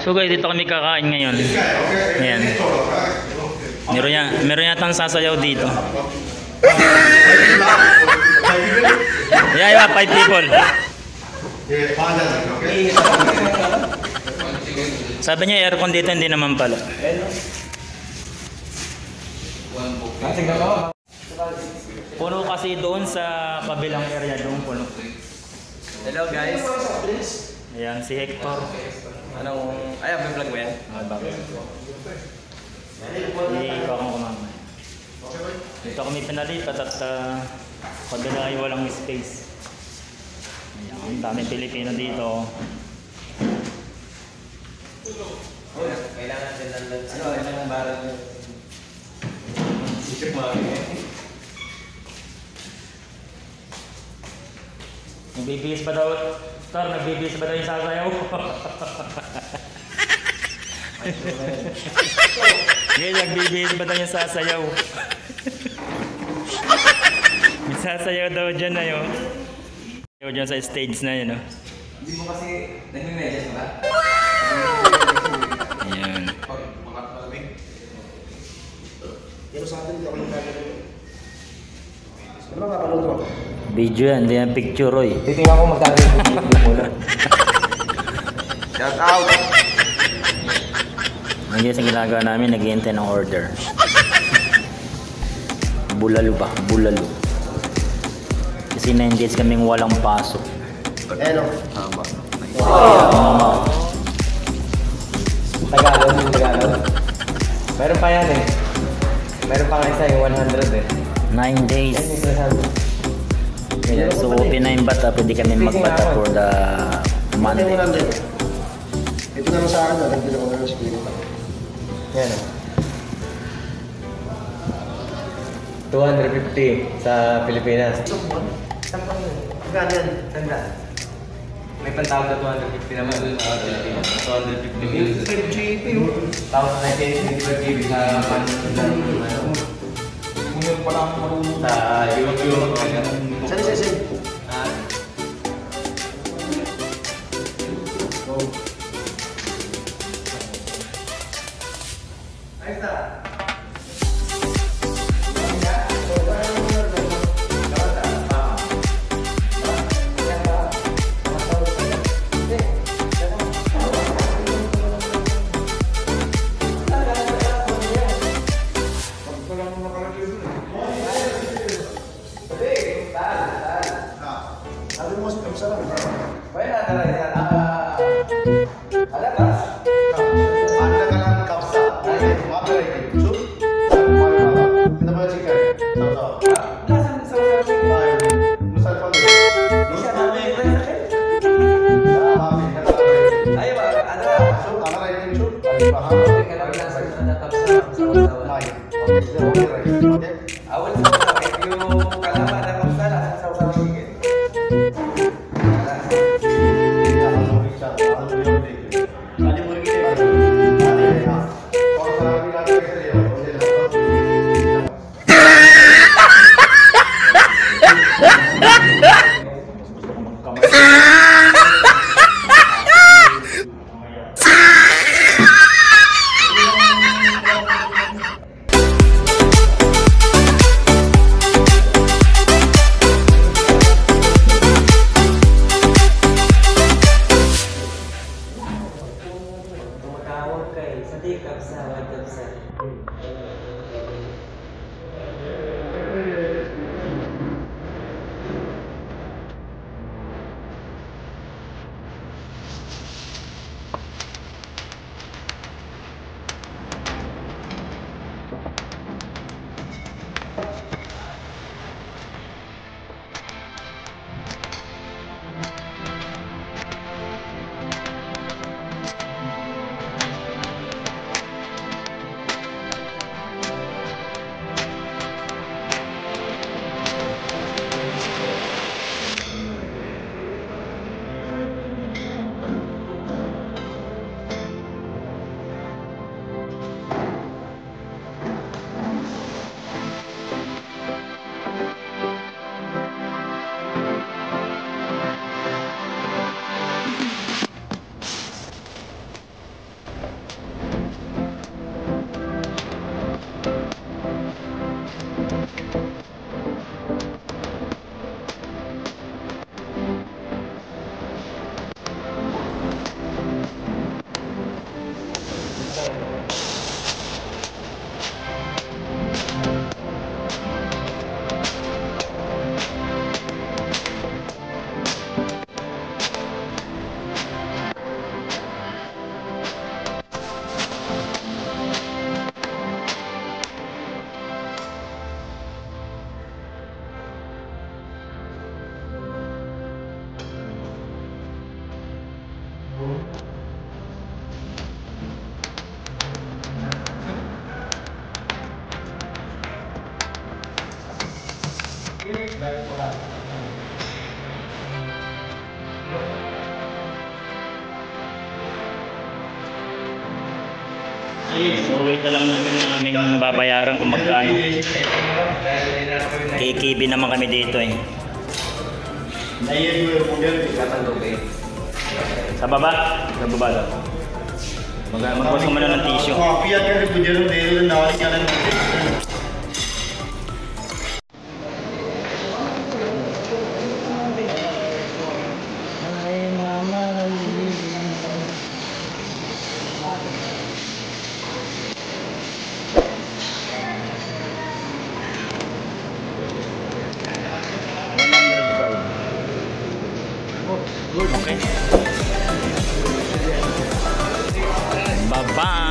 So guys, dito kami kakain ngayon. Ayan. Meron yatang sasayaw dito. Yeah, 5 people. Sabi niya aircon dito, hindi naman pala. Puno kasi doon sa kabilang area, doon puno. Hello guys. Ayan, si Hector. Ay, may vlog mo yan? Bakit? Hindi ko akong kumamay. Dito kami pinalipat at kabila ay walang space. Ayan, ang daming Pilipino dito. Kailangan din ng lunch. Kailangan barang yun. Sikip mo Nagbibihis ba daw? Tor, nagbibihis ba daw yung sasayaw? Ngayon, nagbibihis ba daw yung sasayaw? May sasayaw daw dyan na yun. Sasayaw dyan sa stage na yun. Hindi mo kasi nagme-medyas ba? Ayan. Pero sa atin, hindi ako yung gagawin. Ano makapanood mo? Video yan, hindi yan picture, Roy. Titingnan ko magkano yung video muna. Shout out! Ngayon sa ginagawa namin, nag-iintay ng order. Bulalo ba? Bulalo. Kasi 9 days kaming walang pasok. Ano? Tama. Tagalog. Meron pa yan eh. Meron pa nga isa yung 100 eh. 9 days. Yeah, so open na yung bata, pwede kami magbata for the Monday. Ito na lang sa akin, nagpili ko na ng spirit. Yan o. 250 sa Pilipinas. Magkano yan? Sanda. May pantawag na 250 naman sa Pilipinas. 250 mil. 5 GB. Tapos 19 GB sa Ngayon pa lang marunong. Sa Europe. Saan isa-isa? Ayos na. Tumatawag ka eh. Sa di kapsa, wag kapsa. So wait na lang namin ng aming babayaran kung magkano. KKB naman kami dito eh. Sa baba? Sa baba daw. Magpasok mo na ng tissue. Ay, mama. Okay. Bye-bye.